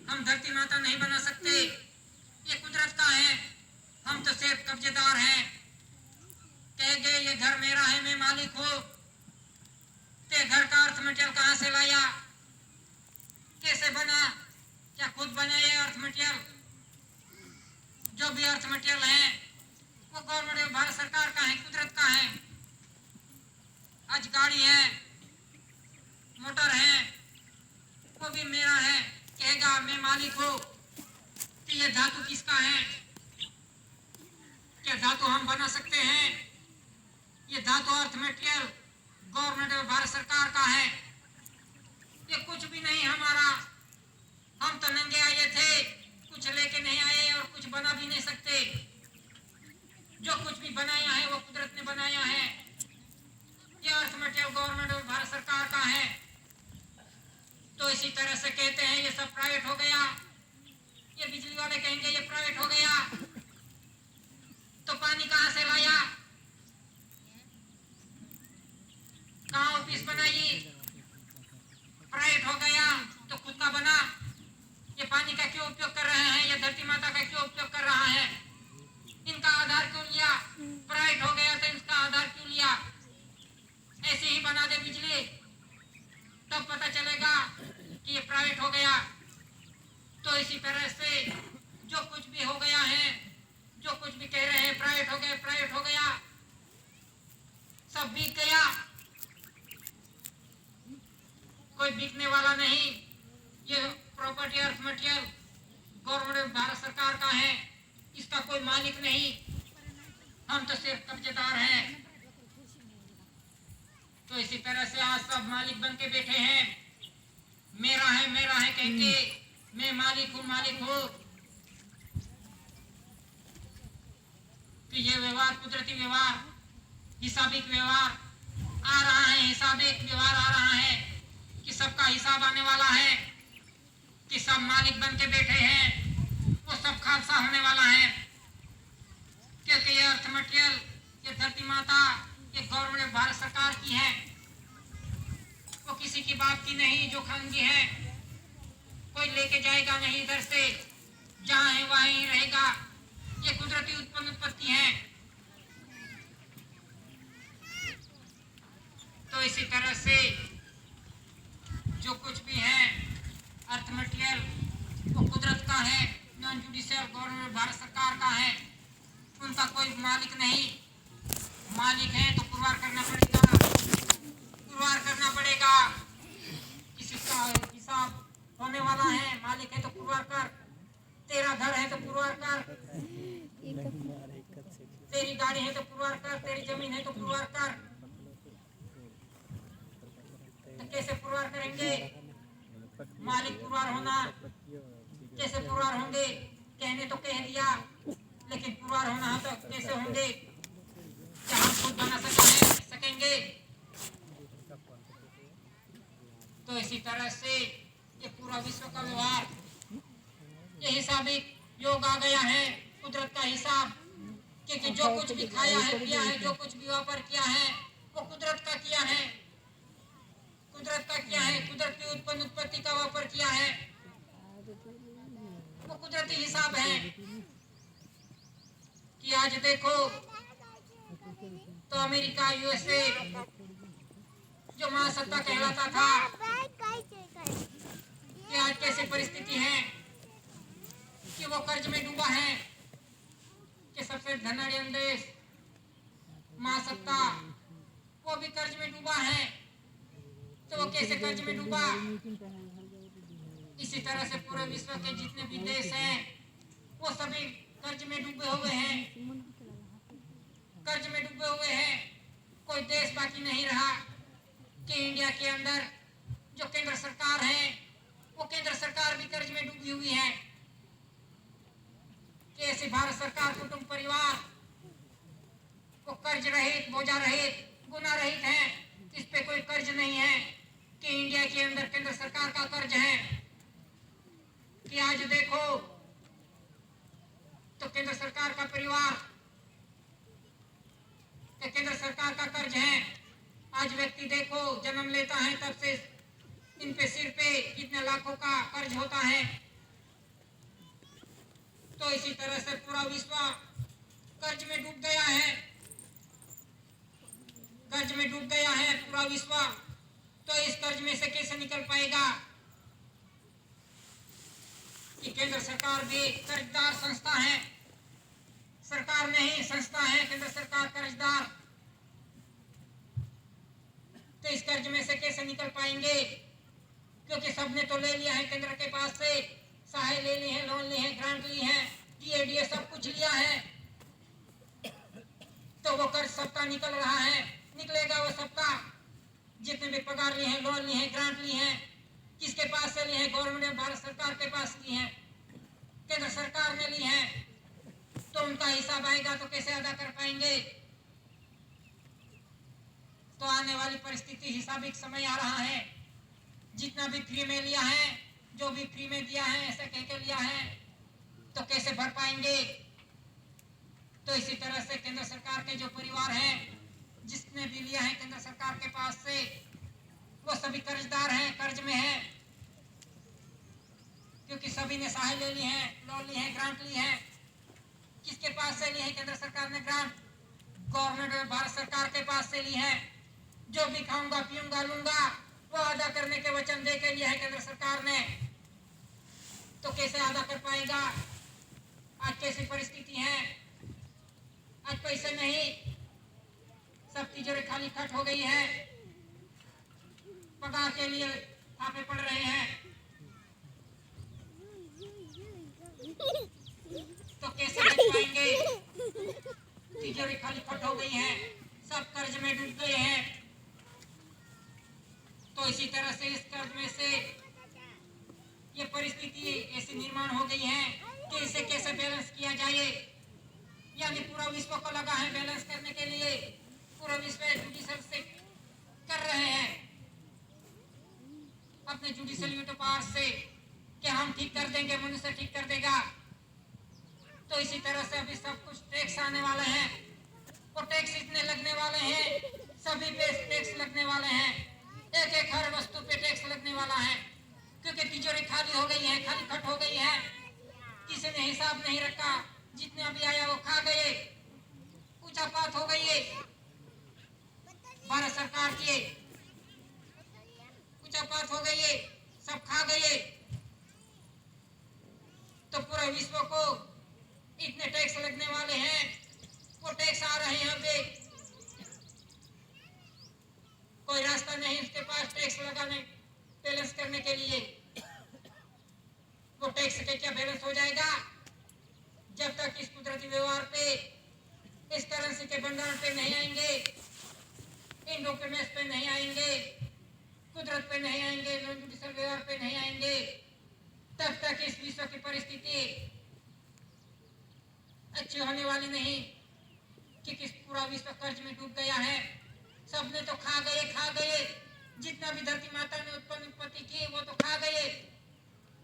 हम धरती माता नहीं बना सकते, ये कुदरत का है। हम तो सिर्फ कब्जेदार हैं। कहेंगे ये घर मेरा है, मैं मालिक हूँ। ते घर का अर्थ मटेरियल कहाँ से लाया, कैसे बना, क्या खुद बना ये अर्थ मटेरियल? जो भी अर्थ मटेरियल है वो गवर्नमेंट और भारत सरकार का है, कुदरत का है। आज गाड़ी है, मोटर है, वो भी मेरा है। कहेगा मैं मालिक हूँ। कि ये धातु किसका है? क्या धातु हम बना सकते हैं? ये धातु अर्थ मटेरियल गवर्नमेंट और भारत सरकार का है। ये कुछ भी नहीं हमारा। हम तो नंगे आए थे, कुछ लेके नहीं आए और कुछ बना भी नहीं सकते। जो कुछ भी बनाया है वो कुदरत ने बनाया है। ये अर्थ मटेरियल गवर्नमेंट और भारत सरकार का है। तो इसी तरह से कहते हैं ये सब प्राइवेट हो गया। ये बिजली वाले कहेंगे ये प्राइवेट हो गया। तो पानी कहाँ से लाया, कहाँ ऑफिस बनाई? प्राइवेट हो गया तो खुद का बना। ये पानी का क्यों उपयोग कर रहे हैं? ये धरती माता का क्यों उपयोग कर रहा है? इनका आधार क्यों लिया? प्राइवेट हो गया तो इसका आधार क्यों लिया? ऐसे ही बना दे बिजली, तब पता चलेगा कि ये प्राइवेट हो गया। तो इसी तरह से जो कुछ भी हो गया है, जो कुछ भी कह रहे हैं प्राइवेट हो गया, प्राइवेट हो गया, सब बिक गया। कोई बिकने वाला नहीं। ये property earth material government Bharat सरकार का है, इसका कोई मालिक नहीं। हम तो सिर्फ कब्जेदार हैं। तो इसी तरह से आज सब मालिक बन के बैठे हैं। मेरा है कह के मैं मालिक हूँ, मालिक हूँ। तो ये व्यवहार कुदरती व्यवहार, हिसाबिक व्यवहार आ रहा है। हिसाबिक व्यवहार आ रहा है कि सबका हिसाब आने वाला है, कि सब मालिक बन के बैठे हैं। वो सब खालसा होने वाला है। क्योंकि ये अर्थ मटेरियल, ये धरती माता, ये गवर्नमेंट भारत सरकार की है। वो किसी की बाप की नहीं जो खानगी है। कोई लेके जाएगा नहीं इधर से, जहाँ है वहाँ ही रहेगा। ये कुदरती उत्पन्न उत्पत्ति है। तो इसी तरह से जो कुछ भी है अर्थ मटेरियल वो कुदरत का है। नॉन जुडिशियल गवर्नमेंट भारत सरकार का है। उनका कोई मालिक नहीं। मालिक है तो पुरवार करना पड़ेगा, पुरवार करना पड़ेगा। किसी का हिसाब होने वाला है। मालिक है तो पुरवार कर। तेरा घर है तो पुरवार कर, तेरी गाड़ी है तो पुरवार कर, तेरी जमीन है तो पुरवार कर। तो कैसे पुरवार करेंगे? मालिक पुरवार होना, कैसे पुरवार होंगे? कहने तो कह दिया, लेकिन पुरवार होना तो कैसे होंगे? क्या हम खुद बना सकेंगे? तो इसी तरह से ये पूरा विश्व का व्यवहार, ये हिसाबिक योग आ गया है, कुदरत का हिसाब। क्योंकि जो कुछ भी खाया है, पिया है, जो कुछ भी व्यापार किया है वो कुदरत का किया है। कुदरत का किया है, कुदरत की उत्पन्न उत्पत्ति का व्यापार किया है। वो कुदरती हिसाब है। कि आज देखो तो अमेरिका, यूएसए जो महासत्ता कहलाता था, कि आज कैसी परिस्थिति है कि वो कर्ज में डूबा है। कि सबसे धनाढ़ देश महासत्ता वो भी कर्ज में डूबा है। तो वो कैसे कर्ज में डूबा? इसी तरह से पूरे विश्व के जितने भी देश हैं वो सभी कर्ज में डूबे हुए हैं। कर्ज में डूबे हुए हैं। कोई देश बाकी नहीं रहा। कि इंडिया के अंदर जो केंद्र सरकार है वो केंद्र सरकार भी कर्ज में डूबी हुई है। कि ऐसी भारत सरकार, कुटुंब, परिवार वो कर्ज रहित, बोझा रहित, गुना रहित है। इस पे कोई कर्ज नहीं है। कि इंडिया के अंदर केंद्र सरकार का कर्ज है। कि आज देखो तो केंद्र सरकार का परिवार, केंद्र सरकार का कर्ज है। आज व्यक्ति देखो जन्म लेता है तब से इन पे सिर पे कितने लाखों का कर्ज होता है। तो इसी तरह से पूरा विश्व कर्ज में डूब गया है, कर्ज में डूब गया है पूरा विश्व। तो इस कर्ज में से कैसे निकल पाएगा? कि केंद्र सरकार भी कर्जदार संस्था है, सरकार नहीं संस्था है केंद्र सरकार कर्जदार। तो इस कर्ज में से कैसे निकल पाएंगे? क्योंकि सबने तो ले लिया है केंद्र के पास से, सहाय ले ली है, लोन ली है, ग्रांट ली है, डीए सब कुछ लिया है। तो वो कर्ज सबका निकल रहा है, निकलेगा वो सबका। जितने भी पगार लिए हैं, लोन लिए हैं, ग्रांट लिए हैं, किसके पास से लिए हैं? गवर्नमेंट ने, भारत सरकार के पास ली है, केंद्र सरकार ने ली है। तो उनका हिसाब आएगा तो कैसे अदा कर पाएंगे? तो आने वाली परिस्थिति, हिसाबिक समय आ रहा है। जितना भी फ्री में लिया है, जो भी फ्री में दिया है, ऐसा कह के लिया है, तो कैसे भर पाएंगे? तो इसी तरह से केंद्र सरकार के जो परिवार हैं, जिसने भी लिया है केंद्र सरकार के पास से, वो सभी कर्जदार हैं, कर्ज में हैं। क्योंकि सभी ने सहाय ले ली है, लोन ली है, ग्रांट ली है। किसके पास से ली है केंद्र सरकार ने ग्रांट? गवर्नमेंट, भारत सरकार के पास से ली है। जो भी खाऊंगा, पीऊंगा, लूंगा, वो अदा करने के वचन दे के लिया है केंद्र सरकार ने। तो कैसे अदा कर पाएगा? आज कैसी परिस्थिति है? आज पैसे नहीं, सब तिजोरी खाली खट हो गई है, पगार के लिए थापे पड़ रहे हैं। तो कैसे दे पाएंगे? तिजोरी खाली खट हो गई है, सब कर्ज में डूब गए हैं। तो इसी तरह से इस कर्ज में से ये परिस्थिति ऐसी निर्माण हो गई है कि इसे कैसे बैलेंस किया जाए। यानी पूरा विश्व को लगा है बैलेंस करने के लिए, पूरा विश्व जुडिशल से कर रहे हैं अपने जुडिशल वीटो पावर से कि हम ठीक कर देंगे, मनुष्य ठीक कर देगा। तो इसी तरह से अभी सब कुछ टैक्स आने वाले हैं, वो टैक्स इतने लगने वाले हैं, सभी पे टैक्स लगने वाले हैं, एक एक हर वस्तु पे टैक्स लगने वाला है। क्योंकि तिजोरी खाली हो गई है, खाली खट हो गई है, किसी ने हिसाब नहीं रखा, जितने भी आया वो खा गए, पूछापाछ हो गई है भारत सरकार की, पूछापाछ हो गई है, सब खा गए। तो पूरे विश्व को इतने टैक्स लगने वाले हैं, वो टैक्स आ रहे हैं। अभी कोई रास्ता नहीं उसके पास टैक्स लगाने, बैलेंस करने के लिए। वो टैक्स के क्या बैलेंस हो जाएगा जब तक इस कुदरती व्यवहार पे, इस करेंसी के भंडारण पे नहीं आएंगे, इन डॉक्यूमेंट्स पे नहीं आएंगे, कुदरत पे नहीं आएंगे, नॉन जुडिशियल व्यवहार पे नहीं आएंगे, तब तक इस विश्व की परिस्थिति अच्छी होने वाली नहीं। कि किस पूरा विश्व कर्ज में डूब गया है, सबने तो खा गए, जितना भी धरती माता ने उत्पत्ति की वो तो खा गए,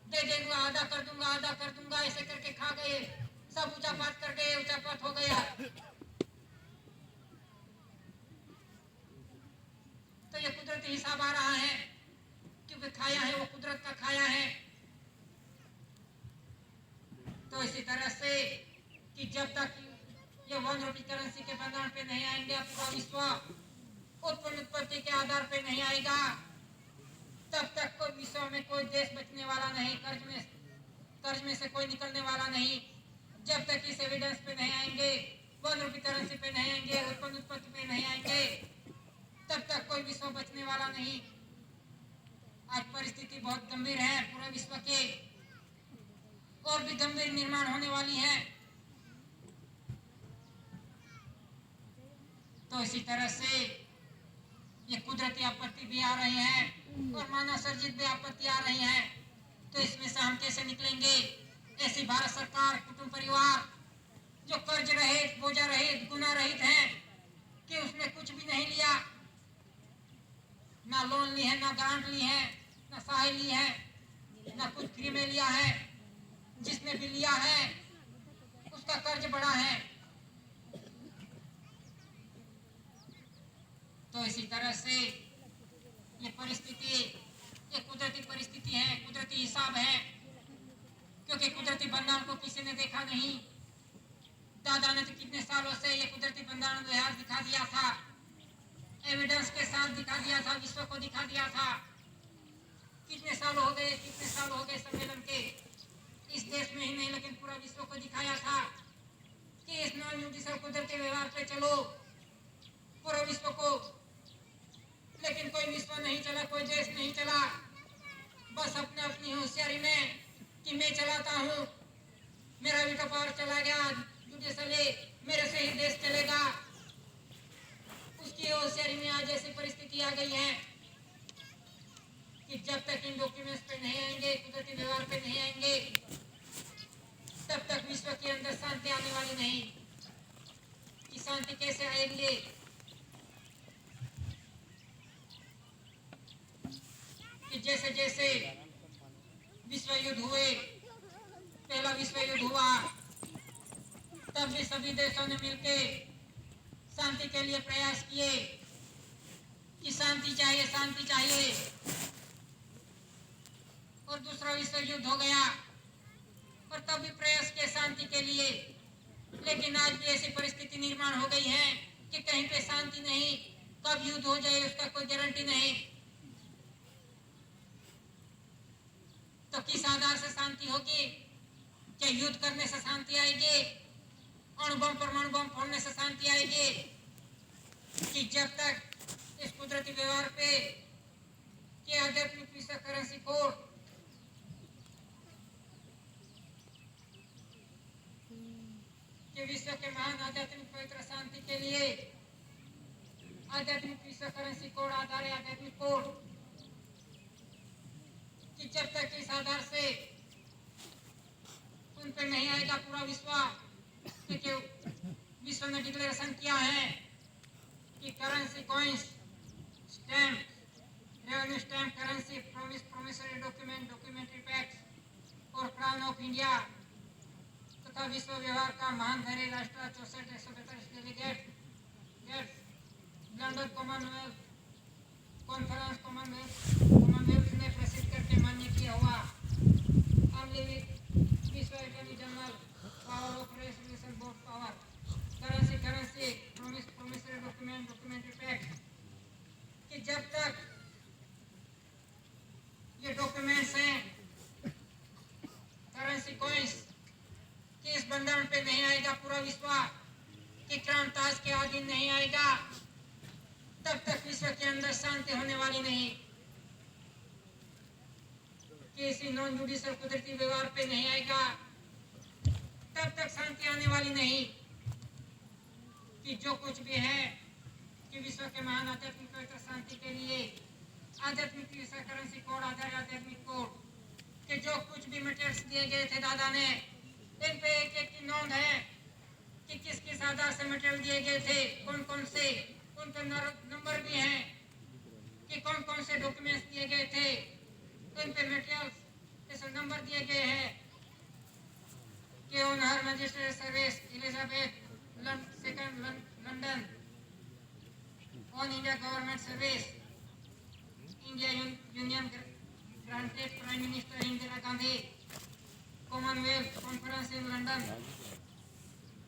दे दूंगा, आधा कर दूंगा, ऐसे करके खा गए, सब ऊंचापात कर गए, ऊंचापात हो गया। तो ये कुदरती हिसाब आ रहा है, क्योंकि खाया है वो कुदरत का खाया है। तो इसी तरह से कि जब तक ये वन रुपी करेंसी के भंडारण पे नहीं आएंगे, पूरा विश्व उत्पत्ति के आधार पे नहीं आएगा, तब तक कोई विश्व में कोई देश बचने वाला नहीं, कर्ज में से कोई निकलने वाला नहीं। जब तक इस एविडेंस पे नहीं आएंगे, वन रुपी करेंसी पे नहीं आएंगे, उत्पत्ति पे नहीं आएंगे, तब तक कोई विश्व बचने वाला नहीं। आज परिस्थिति बहुत गंभीर है पूरे विश्व के, और भी गंभीर निर्माण होने वाली है। तो इसी तरह से ये कुदरती आपत्ति भी आ रही है और मानव सर्जित भी आपत्ति आ रही है। तो इसमें से हम कैसे निकलेंगे? ऐसी भारत सरकार, कुटुंब परिवार जो कर्ज रहित, बोझा रहित, गुना रहित है, कि उसने कुछ भी नहीं लिया, ना लोन ली है, ना ग्रांट ली है, ना सहाय ली है, ना कुछ फ्री में लिया है। जिसने भी लिया है उसका कर्ज बढ़ा है। तो इसी तरह से ये परिस्थिति ये कुदरती परिस्थिति है, कुदरती हिसाब है, क्योंकि कुदरती बंधारण को किसी ने देखा नहीं। दादा ने तो कितने सालों से ये कुदरती बंधारण व्यवहार दिखा दिया था, एविडेंस के साथ दिखा दिया था, विश्व को दिखा दिया था। कितने साल हो गए सम्मेलन के, इस देश में ही नहीं लेकिन पूरा विश्व को दिखाया था कि इस नॉन न्यूट्रिशनल कुदरती व्यवहार पे चलो, पूरा विश्व को। लेकिन कोई विश्व नहीं चला, कोई देश नहीं चला, बस अपने अपनी होशियारी में कि मैं चलाता हूँ, मेरा भी पावर चला गया जुडिशली, मेरे से ही देश चलेगा। उसकी होशियारी में आज ऐसी परिस्थिति आ गई है कि जब तक इन डॉक्यूमेंट्स पे नहीं आएंगे, कुदरती व्यवहार पे नहीं आएंगे, तब तक विश्व के अंदर शांति आने वाली नहीं। कि शांति कैसे आएंगे? कि जैसे जैसे विश्व युद्ध हुए, पहला विश्व युद्ध हुआ, तब भी सभी देशों ने मिलके शांति के लिए प्रयास किए कि शांति चाहिए, शांति चाहिए। और दूसरा विश्व युद्ध हो गया और तब भी प्रयास किए शांति के लिए। लेकिन आज भी ऐसी परिस्थिति निर्माण हो गई है कि कहीं पे शांति नहीं, कब युद्ध हो जाए उसका कोई गारंटी नहीं। तो किस आधार से शांति होगी? क्या युद्ध करने से शांति आएगी? अणु बम, परमाणु बम फोड़ने से शांति आएगी? कि जब तक इस कुदरती व्यवहार पे कि आध्यात्मिक विश्व करेंसी कोड कि विश्व के महान आध्यात्मिक पवित्र शांति के लिए आध्यात्मिक विश्व करेंसी कोड आधार है, आध्यात्मिक कोड, कि जब तक इस आधार से उन पे नहीं आएगा पूरा विश्व, क्योंकि विश्व ने डिक्लेरेशन किया है कि currency, coins, stamp, revenue stamp, currency, promissory document, documentary pact और क्राउन ऑफ इंडिया तथा विश्व व्यवहार का महान धैर्य राष्ट्र 64 delegate London commonwealth conference commonwealth ने प्रसिद्ध करके मान्य किया हुआ विश्व attorney general power of resolution board power, currency promissory document, documentary pact, कि जब तक ये डॉक्यूमेंट्स हैं, करेंसी, कॉइंस, कि इस बंधन पे नहीं आएगा पूरा विश्व, कि क्रांताज के अधीन नहीं आएगा, तब तक विश्व के अंदर शांति होने वाली नहीं। कि इसी नॉन जुडिशियल कुदरती व्यवहार पे नहीं आएगा, तब तक शांति आने वाली नहीं। कि जो कुछ भी है कि विश्व के महान आध्यात्मिक पवित्र शांति के लिए आध्यात्मिक विश्व करेंसी कोड आधार आध्यात्मिक कोड के जो कुछ भी मटेरियल्स दिए गए थे दादा ने, इन पे एक एक की नोंद है कि किस किस आधार से मटेरियल दिए गए थे, कौन कौन से, उन पर नंबर भी हैं कि कौन कौन से डॉक्यूमेंट्स दिए गए थे, इन पे मटेरियल्स ऐसे नंबर दिए गए हैं कि on her magistrate service Elizabeth second London, on India government service India union granted prime minister Indira Gandhi, Commonwealth conference in London,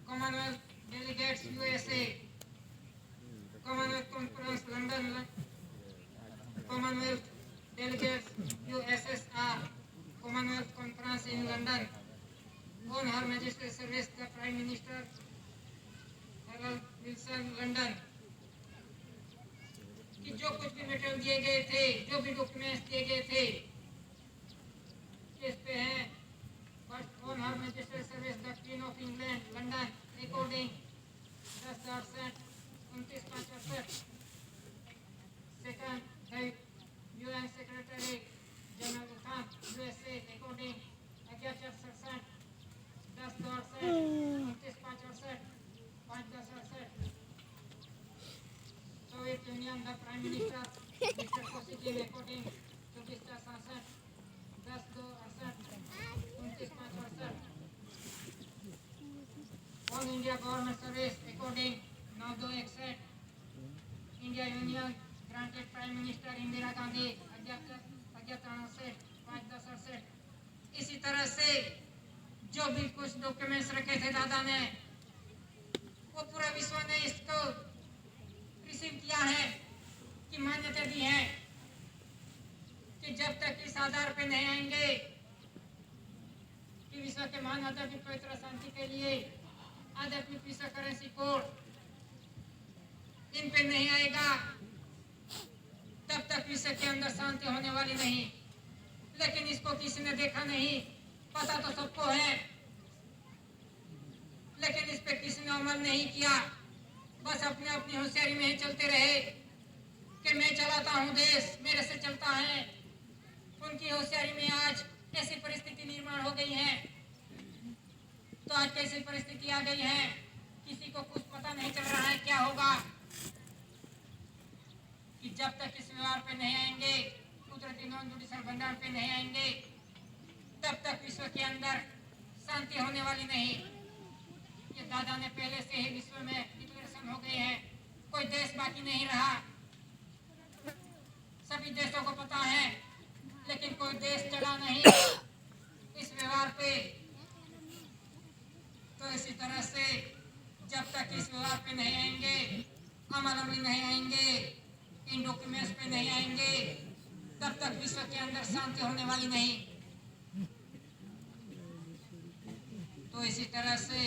Commonwealth delegates USA, Commonwealth conference London, Commonwealth delegates USSR, Commonwealth Conference in London, on Her Majesty's Service the Prime Minister Harold Wilson, London, कि जो कुछ भी मटेरियल दिए गए थे, जो भी डॉक्यूमेंट्स दिए गए थे, इस पे हैं first on her magistrate service the queen of England London recording 10/7 29/65, second UN Secretary General Khan USA recording 11/67 10/68 29/68 5/68, Soviet Union the Prime Minister Mr. Kosygin recording 24/67 10/68 29/68, All India Government Service recording 9/61 India Union granted Prime Minister Indira Gandhi सेठ 5-10 इसी तरह से जो भी कुछ डॉक्यूमेंट्स रखे थे दादा ने, वो पूरा विश्व ने इसको रिसीव किया है कि मान्यता दी है कि जब तक इस आधार पे नहीं आएंगे कि विश्व के महान आध्यात्मिक पवित्र शांति के लिए आध्यात्मिक विश्व करेंसी कोड इन पे नहीं आएगा, तब तक विश्व के अंदर शांति होने वाली नहीं। लेकिन इसको किसी ने देखा नहीं, पता तो सबको है, लेकिन इस पे किसी ने अमल नहीं किया। बस अपने अपनी होशियारी में ही चलते रहे कि मैं चलाता हूँ देश, मेरे से चलता है। उनकी होशियारी में आज ऐसी परिस्थिति निर्माण हो गई है। तो आज कैसी परिस्थिति आ गई है, किसी को कुछ पता नहीं चल रहा है क्या होगा। कि जब तक इस व्यवहार पे नहीं आएंगे, कुदरती नॉन जुडिशियल भंडार पे नहीं आएंगे, तब तक विश्व के अंदर शांति होने वाली नहीं। ये दादा ने पहले से ही विश्व में डिक्लेरेशन हो गए हैं, कोई देश बाकी नहीं रहा। सभी देशों को पता है, लेकिन कोई देश चला नहीं इस व्यवहार पे। तो इसी तरह से जब तक इस व्यवहार पे नहीं आएंगे, अमल में नहीं आएंगे, इन डॉक्यूमेंट्स पे नहीं आएंगे, तब तक विश्व के अंदर शांति होने वाली नहीं। तो इसी तरह से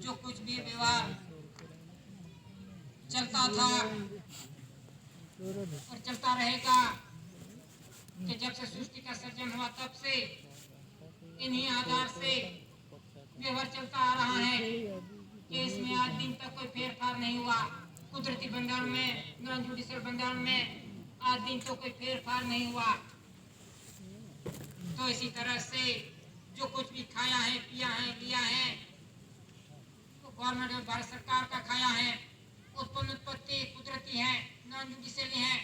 जो कुछ भी व्यवहार चलता था और चलता रहेगा, कि जब से सृष्टि का सृजन हुआ तब से इन्हीं आधार से व्यवहार चलता आ रहा है कि इसमें आज दिन तक कोई फेरफार नहीं हुआ। कुदरती भंडार में, नॉन जुडिशियल भंडार में आज दिन तो कोई फेरफार नहीं हुआ। तो इसी तरह से जो कुछ भी खाया है, पिया है, लिया है, तो गवर्नमेंट और भारत सरकार का खाया है। उत्पन्न उत्पत्ति कुदरती है, नॉन जुडिशियली है।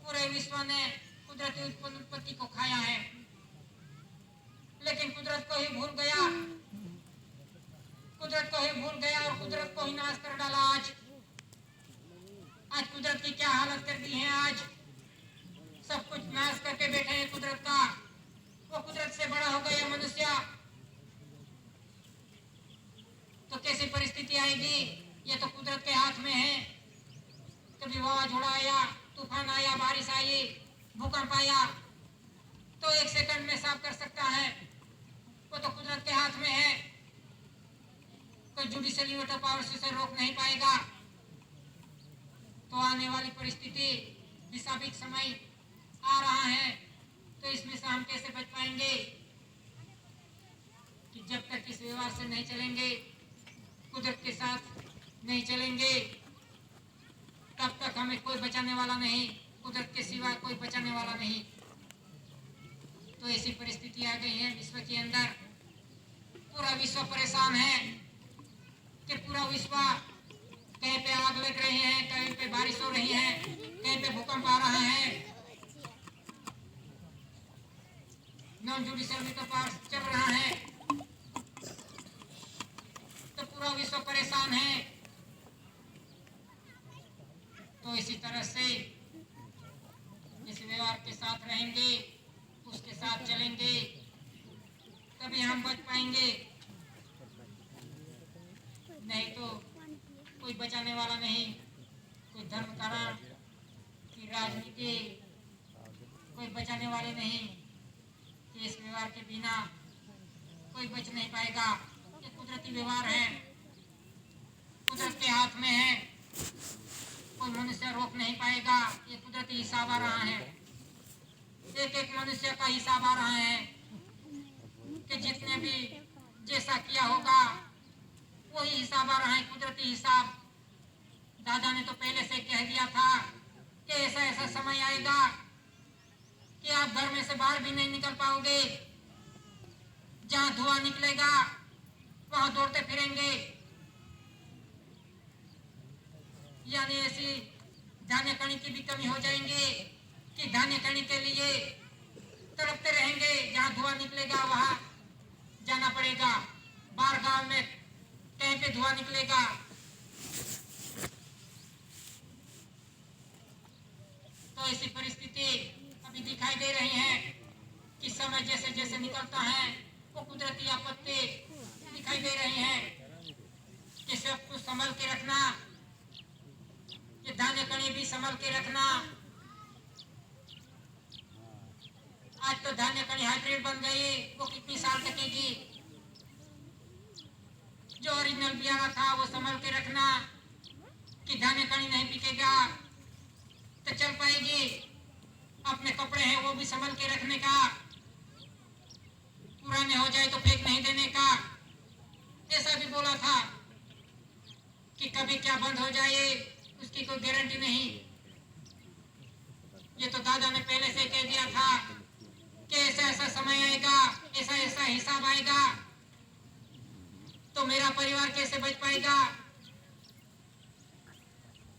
पूरे विश्व ने कुदरती उत्पन्न उत्पत्ति को खाया है, लेकिन कुदरत को ही भूल गया, कुदरत को ही भूल गया और कुदरत को ही नाश कर डाला। आज कुदरत की क्या हालत कर दी है। आज सब कुछ नाश करके बैठे हैं कुदरत का। वो कुदरत से बड़ा हो गया मनुष्य, तो कैसी परिस्थिति आएगी, ये तो कुदरत के हाथ में है। कभी वावाझोड़ा आया, तूफान आया, बारिश आई, भूकंप आया, तो 1 सेकंड में साफ कर सकता है। वो तो कुदरत के हाथ में है, कोई जुडिशियल वेटो पावर से रोक नहीं पाएगा। तो आने वाली परिस्थिति, विषाविक समय आ रहा है, तो इसमें से हम कैसे बच पाएंगे। कि जब तक इस व्यवहार से नहीं चलेंगे, कुदरत के साथ नहीं चलेंगे, तब तक हमें कोई बचाने वाला नहीं, कुदरत के सिवा कोई बचाने वाला नहीं। तो ऐसी परिस्थिति आ गई है विश्व के अंदर। पूरा विश्व परेशान है कि पूरा विश्व, कहीं पे आग लग रही है, कहीं पे बारिश हो रही है, कहीं पे भूकंप आ रहा है, नॉन जुडिशियल में तो पास चल रहा है। तो पूरा विश्व परेशान है। तो इसी तरह से जिस व्यवहार के साथ रहेंगे, उसके साथ चलेंगे, तभी हम बच पाएंगे। नहीं तो कोई बचाने वाला नहीं। कोई धर्म कारण की राजनीति, कोई बचाने वाले नहीं। कि इस व्यवहार के बिना कोई बच नहीं पाएगा। ये कुदरती व्यवहार है, कुदरत के हाथ में है, कोई मनुष्य रोक नहीं पाएगा। ये कुदरती हिसाब आ रहा है, एक एक मनुष्य का हिसाब आ रहा है कि जितने भी जैसा किया होगा वही हिसाब आ रहा है, कुदरती हिसाब। दादा ने तो पहले से कह दिया था कि ऐसा ऐसा समय आएगा कि आप घर में से बाहर भी नहीं निकल पाओगे। जहाँ धुआं निकलेगा वहां दौड़ते फिरेंगे। यानी ऐसी धान्य कणी की भी कमी हो जाएंगे कि धान्य कणी के लिए तड़पते रहेंगे। जहाँ धुआं निकलेगा वहां जाना पड़ेगा। बाहर गांव में कहीं पे धुआं निकलेगा तो ऐसी परिस्थिति अभी दिख दिखाई दे रही हैं कि समय जैसे जैसे निकलता है वो कुदरती आपत्ति दिखाई दे रही हैं कि सब कुछ संभल के रखना, ये दाने कणी भी संभल के रखना। आज तो धान्य कणी हाइब्रिड बन गई, वो कितनी साल टिकेगी? जो ओरिजिनल बियाना था वो संभल के रखना कि धान्य कणी नहीं बिकेगा तो चल पाएगी। अपने कपड़े हैं वो भी संभल के रखने का, पुराने हो जाए तो फेंक नहीं देने का। ऐसा भी बोला था कि कभी क्या बंद हो जाए उसकी कोई गारंटी नहीं। ये तो दादा ने पहले से कह दिया था कि ऐसा ऐसा समय आएगा, ऐसा ऐसा हिसाब आएगा, तो मेरा परिवार कैसे बच पाएगा।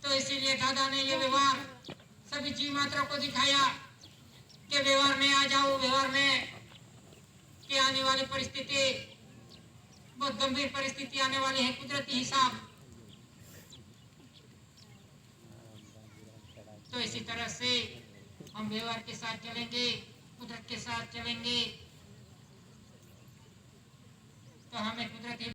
तो इसीलिए दादा ने ये व्यवहार सभी जीव मात्रा को दिखाया कि व्यवहार में आ जाओ, व्यवहार में कि आने वाली परिस्थिति बहुत गंभीर परिस्थिति आने वाली है, कुदरती हिसाब। तो इसी तरह से हम व्यवहार के साथ चलेंगे, कुदरत के साथ चलेंगे, तो हमें कुदरती